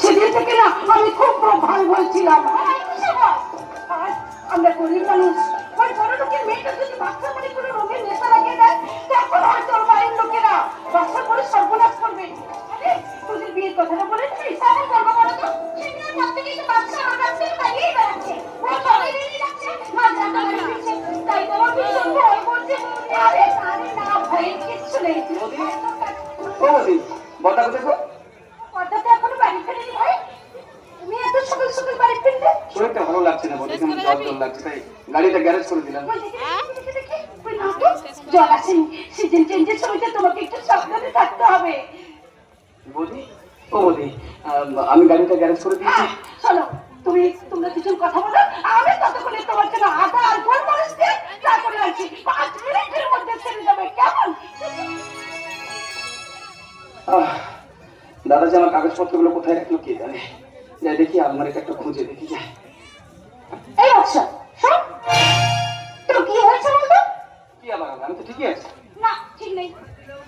সেদিন থেকে না আমি খুব ভয় বলছিলাম। আমরা গরিব মানুষ, ওই বড় লোকের মেয়েটা যদি বাচ্চা মনে করে রোগের নেশা লাগিয়ে দেয়, তখন হয়তো ওর বাড়ির লোকেরা বাচ্চা করে সর্বনাশ করবে। তোদের বিয়ের কথাটা বলেছিস, আমি করবো বলো তো? সেদিনের পর থেকে তো বাচ্চা আমার কাছ থেকে পালিয়ে বেড়াচ্ছে, ও সবাই বেরিয়ে যাচ্ছে, মা জানতে পারছে। তাই তো আমার ভীষণ ভয় করছে। আরে আরে না, ভয়ের কিচ্ছু নেই। ও বলি বটা দেখো, বটা তো এখনো বাড়ি ফেরেনি ভাই। তুমি এত সকাল সকাল বাড়ি ফিরলে? শরীরটা ভালো লাগছে না, বলি কেমন জ্বর জ্বর লাগছে, তাই গাড়িটা গ্যারেজ করে দিলাম। জল আসেনি, সিজন চেঞ্জের সময়টা তোমাকে একটু সাবধানে থাকতে হবে। বলি ও বলি, আমি গাড়িটা গ্যারেজ করে দিয়েছি। চলো তোমরা দুজন কথা বলো, আমি ততক্ষণে তোমার জন্য আদা আর গোলমরিচ দিয়ে চা করে রাখছি। 5 মিনিটের মধ্যে ছেড়ে যাবে, কেমন? দাদা যে আমার কাগজপত্রগুলো কোথায় রাখলো কে জানে, যাই দেখি আলমারিটা একটা খুঁজে দেখি। যায় এই আচ্ছা শোন, তো কি হয়েছে বলতো? কি আবার হবে, আমি তো ঠিকই আছি। না ঠিক নেই,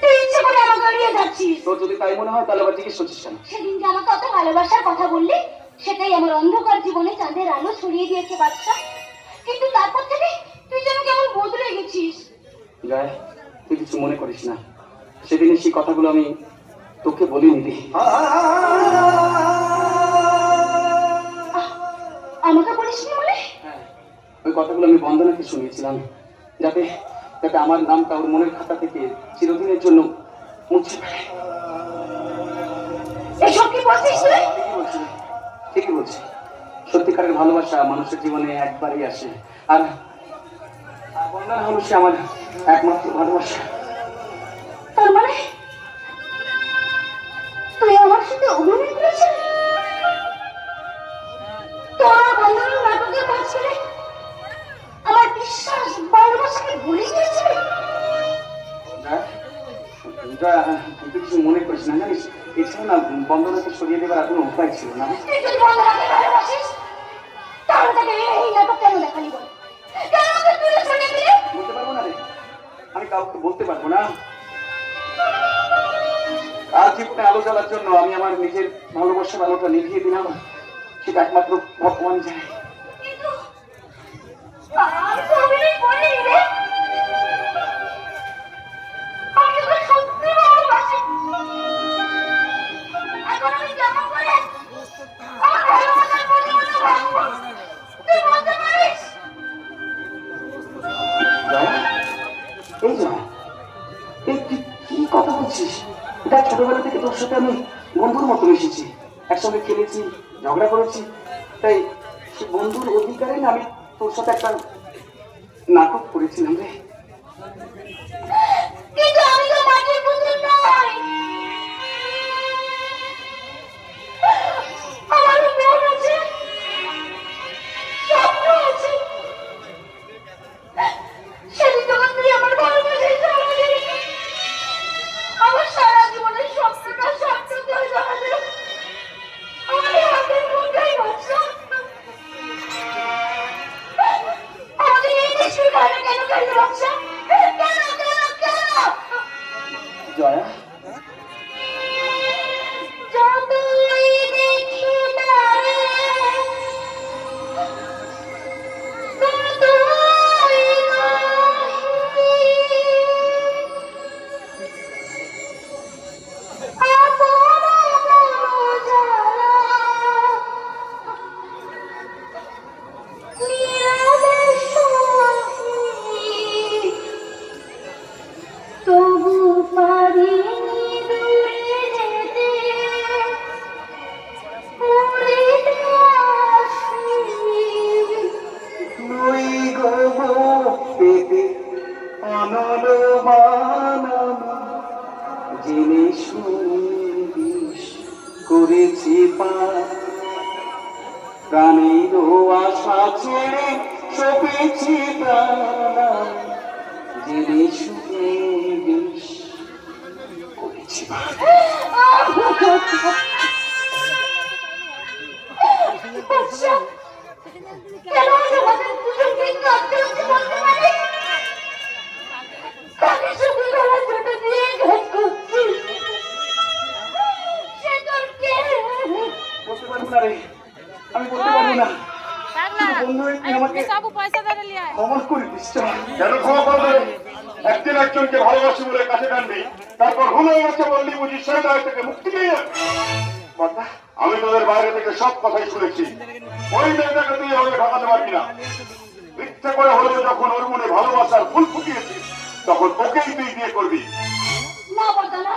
তুই ইচ্ছে করে আমাকে এড়িয়ে যাচ্ছিস। তোর যদি তাই মনে হয় তাহলে আবার জিজ্ঞেস করছিস কেন? সেদিন যে আমাকে অত ভালোবাসার কথা বললি, সেটাই আমার অন্ধকার জীবনে চাঁদের আলো ছড়িয়ে দিয়েছে বাদশা। কিন্তু তারপর থেকে তুই যেন কেমন বদলে গেছিস। জয়, তুই কিছু মনে করিস না, সেদিন সেই কথাগুলো আমি তোকে বলিনি দি। আমাকে বলিসনি বলে? হ্যাঁ, ওই কথাগুলো আমি বন্দনাকে শুনিয়েছিলাম, যাতে যাতে আমার নামটা ওর মনের খাতা থেকে চিরদিনের জন্য মুছে ফেলে। এসব কি বলছিস রে? ঠিকই বলছি, সত্যিকারের ভালোবাসা মানুষের জীবনে একবারই আসে, আর বন্দনা হলো সে আমার একমাত্র ভালোবাসা। তার মানে তুই আমার সাথে অভিনয় করেছিস? তোর বন্ধনের নাটকের মাঝখানে আমার বিশ্বাস ভালোবাসাকে ভুলে গিয়েছিলি? তুই কিছু মনে করিস না, জানিস এছাড়া না বন্দনাকে সরিয়ে দেবার কোনো উপায় ছিল না। তুই যদি বন্ধনাকে ভালোবাসিস, তাহলে তাকে এই নাটক কেন দেখালি বল? কেন আমাকে দূরে সরিয়ে দিলি? বলতে পারবো না রে, আমি কাউকে বলতে পারবো না। আর জীবনে আলো জ্বালার জন্য আমি আমার নিজের ভালোবাসার আলোটা নিভিয়ে দিলাম, সেটা একমাত্র ভগবান জানে। কিন্তু আমি তো অভিনয় করিনি রে, আমি তোকে সত্যি ভালোবাসি। এখন আমি কেমন করে আমার ভালোবাসার পরিমাণটা ভাঙবো, তুই বলতে পারিস? এই জয়, এই কি কথা বলছিস? দেখ, ছোটবেলা থেকে তোর সাথে আমি বন্ধুর মতো মিশেছি, একসঙ্গে খেলেছি, ঝগড়া করেছি, তাই সে বন্ধুর অধিকারে না আমি তোর সাথে একটা নাটক করেছিলাম রে। কিন্তু আমি তো মাটির পুতুল নই, আমার মন আছে, স্বপ্ন আছে। সেদিন যখন তুই আমার ভালোবাসায় জড়া দিলি, আমার সারা জীবনের স্বপ্নটা স্বপ্ন হয়ে জড়া দিল আমার হাতের মুঠোয়। বাদশা, আমাদের এই নিষ্ঠুর কাজটা কেন করলি বাদশা? কেন কেন কেন? জয়া, যতই দেখি তারে, ততই রহি আপন মন জ্বালা, নীরবে সহি তবু পারিনি দূরে যেতে, উড়িতে আসি। তুই গো পেতে অনল বানানো জেনে শুনে করেছি পা, প্রাণীর আশা ছেড়ে সপেছি প্রাণ, জেনে শুনে বিষ করেছি পা। বাদশা, কেন আজ আমাদের দুজনকে কাঁদতে হচ্ছে বলতে পারিস? কাকে শুধু গলার জন্য দিয়ে ঘাত করছিস? সে তোর কে? না রে, আমি বলতে পারবো না। বন্ধু তুই আমাকে ক্ষমা করে দিস। কেন ক্ষমা করবে? একদিন একজনকে ভালোবাসি বলে কাছে টানবি, তারপর হলো গেছে বললি বুঝি সেই দায় থেকে মুক্তি পেয়ে যাবে। বর্দা, আমি তোদের বাইরে থেকে সব কথাই শুনেছি। ওই মেয়েটাকে তুই আমাকে ঠকাতে পারবি না। ইচ্ছে করে হলেও যখন ওর মনে ভালোবাসার ফুল ফুটিয়েছিস, তখন ওকেই তুই বিয়ে করবি। না বর্দা না,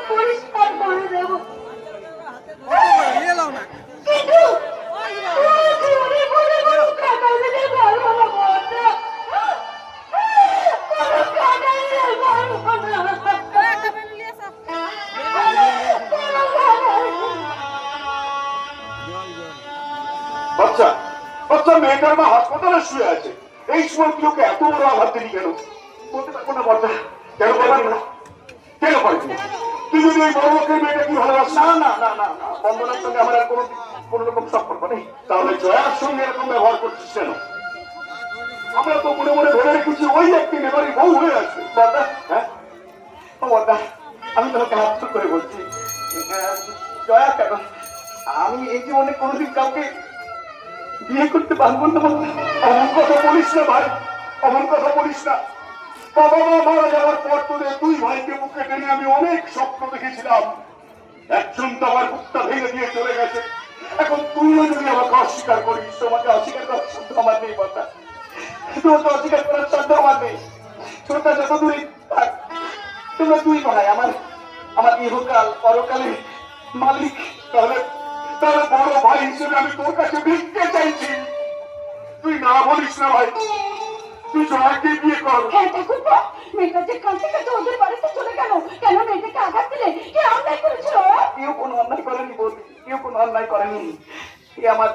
পরিষ্কার করে দেবো, কিন্তু জীবনে বলে কোনো কাটা দিতে পারবো না বর্দা, কোনো কাটা দিতে পারবো না। বাচ্চা বাচ্চা মেয়েটার মা হাসপাতালে শুয়ে আছে, এই সময় তুই ওকে এত বড় আঘাত দিলি কেন? বলতে পারবো না বর্দা। কেন পারবি না? কেন পারবি না? তুই যদি ওই বড় লোকের মেয়েটাকে ভালোবাস না না না না না, বন্ধনের সঙ্গে আমার আর কোনো রকম সম্পর্ক নেই। তাহলে জয়ার সঙ্গে এরকম ব্যবহার করছিস কেন? আমরা তো মনে মনে ধরে রেখেছি ওই একদিন এবারই বউ হয়ে আসবে। বর্দা, হ্যাঁ, ও বর্দা, আমি তোমাকে হাত করে বলছি, জয়া কেন, আমি এই জীবনে কোনোদিন কাউকে বিয়ে করতে পারবো না বর্দা। অমন কথা বলিস না ভাই, অমন কথা বলিস না। বাবা মা মারা যাওয়ার পর তোদের দুই ভাইকে বুকে টেনে আমি অনেক স্বপ্ন দেখেছিলাম। একজন তো আমার বুকটা ভেঙে দিয়ে চলে গেছে, এখন তুইও যদি আমাকে অস্বীকার করিস, তোমাকে অস্বীকার করার সাধ্য আমার নেই বর্দা, তোমাকে অস্বীকার করার সাধ্য আমার নেই। ছোটটা যত দূরে থাক, তোমরা দুই ভাই আমার আমার ইহকাল পরকালে মালিক। তাহলে তাহলে বড় ভাই হিসেবে আমি তোর কাছে ভিক্ষে চাইছি, তুই না বলিস না ভাই, তুই জয়াকে বিয়ে কর। হ্যাঁ ঠাকুরপো, মেয়েটা যে কাঁদতে কাঁদতে ওদের বাড়িতে চলে গেল, কেন মেয়েটাকে আঘাত দিলে? কে অন্যায় করেছিল? কেউ কোনো অন্যায় করেনি বৌদি, কেউ কোনো অন্যায় করেনি, এ আমার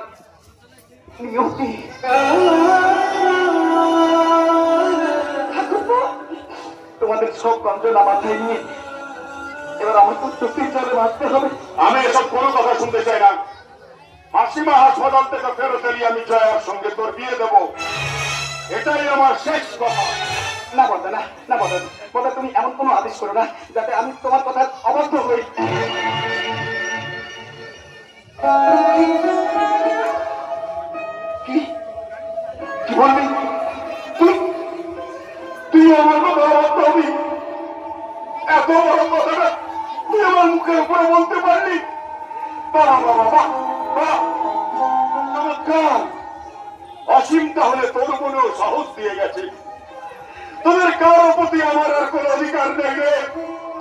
নিয়তি। ঠাকুরপো, তোমাদের সব গঞ্জনা মাথায় নিয়ে এবার আমার তো চোখের জলে ভাসতে হবে। আমি এসব কোনো কথা শুনতে চাই না। মাসিমা হাসপাতাল থেকে ফেরত এলি আমি জয়ার সঙ্গে তোর বিয়ে দেব, এটাই আমার শেষ কথা। না বর্দা, না না বর্দা, বর্দা তুমি এমন কোনো আদেশ করো না যাতে আমি তোমার কথা অবাধ্য হই। কি কি বলবি তুই? তুই আমার কথা অবাধ্য হবি? এত বড় কথাটা তুই আমার মুখের উপরে বলতে পারলি? বাহ বাবা বাহ বাহ, চমৎকার। অসীম তাহলে তোর মনেও সাহস দিয়ে গেছে। তোদের কারোর প্রতি আমার আর কোনো অধিকার নেই রে,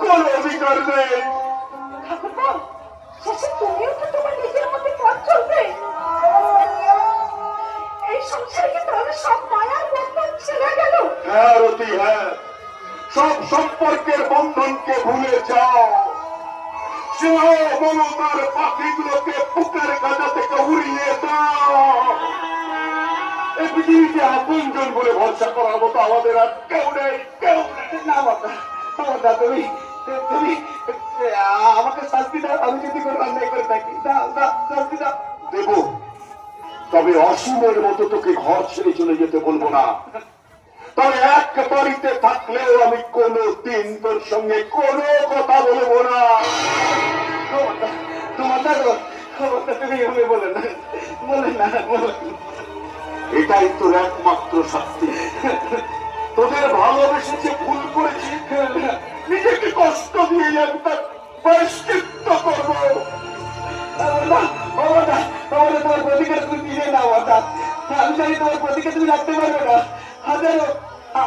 কোনো অধিকার নেই। ঠাকুরপো, শেষে তুমিও তো তোমার নিজের মধ্যে পথ চলবে। এই সংসারে কি তাহলে সব মায়ার বন্ধন ছেড়ে গেল? হ্যাঁ রতি, হ্যাঁ, সব সম্পর্কের বন্ধনকে ভুলে যাও। স্নেহ মমতার পাখিগুলোকে বুকের গাজা থেকে উড়িয়ে দাও। এই পৃথিবীতে আপনজন বলে ভরসা করার মতো আমাদের আর কেউ নেই, কেউ নেই। না বর্দা, বর্দা তুমি তুমি আমাকে শাস্তি দাও, আমি যদি কোনো অন্যায় করে থাকি, দাও দাও শাস্তি দাও। দেব, তবে অসীমের মতো তোকে ঘর ছেড়ে চলে যেতে বলবো না। তবে এক বাড়িতে থাকলেও আমি কোনোদিন তোর সঙ্গে কোনো কথা বলবো না। তোমার থাকো, তুমি এভাবে বলে না, বলে না, বলে না। এটাই তোর একমাত্র শাস্তি। তোদের ভালোবেসেছে, ভুল করেছি, নিজেকে কষ্ট দিয়ে আমি তার প্রায়শ্চিত্ত করবো। তোমার প্রতিকার তুমি ফিরে নাও অর্থাৎ আমি জানি তোমার প্রতিকার তুমি রাখতে পারবে না। হাজারো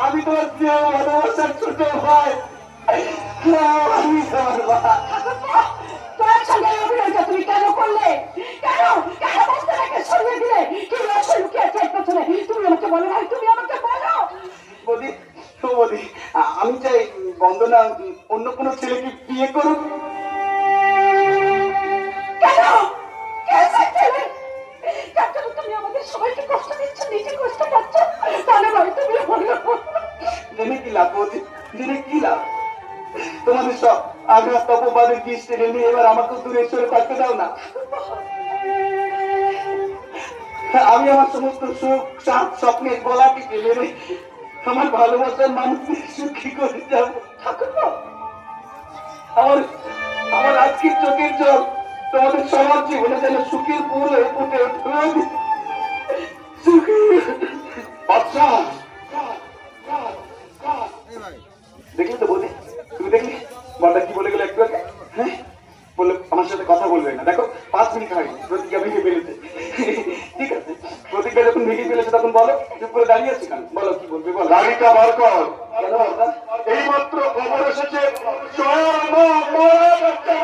আমি তোমার প্রিয় ভালোবাসার ছোট ভাই, আমি তোমার ভাই। ঠাকুরপো, তোমার সঙ্গে এই অভিনয়টা তুমি কেন করলে? কেন কেন বস্তাটাকে সরিয়ে দিলে? কি রহস্য লুকিয়ে আছে এর পেছনে? তুমি আমাকে বলো ভাই, তুমি আমাকে বলো। বৌদি, ও বৌদি, আমি চাই বন্দনা অন্য কোনো ছেলেকে বিয়ে করুক। কেন? কে সেই ছেলে? যার জন্য তুমি আমাদের সবাইকে কষ্ট দিচ্ছ, নিজে কষ্ট পাচ্ছ? তাহলে ভাই তুমি বলো। জেনে কি লাভ বৌদি, জেনে কি লাভ? তোমাদের সব আঘাত অপবাদের বিষ টেনে নিয়ে এবার আমাকে দূরে সরে থাকতে দাও না। আমি আমার সমস্ত সুখ সাত স্বপ্নের গলা টিকে মেরে আমার ভালোবাসার মানুষকে সুখী করে যাব। ঠাকুরপো, আমার আমার আজকের চোখের জল তোমাদের সবার জীবনে যেন সুখের ফুল হয়ে ফুটে উঠবে। সুখী বাচ্চা দেখলি তো বৌদি, তুমি দেখলি বড়টা কি বলে গেল একটু আগে? হ্যাঁ, বললো আমার সাথে কথা বলবে না। দেখো 5 মিনিট হয়নি, প্রতিজ্ঞা ভেঙে ফেলেছে। ঠিক আছে, প্রতিজ্ঞা যখন ভেঙে ফেলেছে তখন বলো, চুপ করে দাঁড়িয়ে আছি কেন? বলো কি বলবে, বলো। গাড়িটা বার কর। কেন বলতা? এইমাত্র খবর এসেছে স্বয়ং মা মারা যাচ্ছে।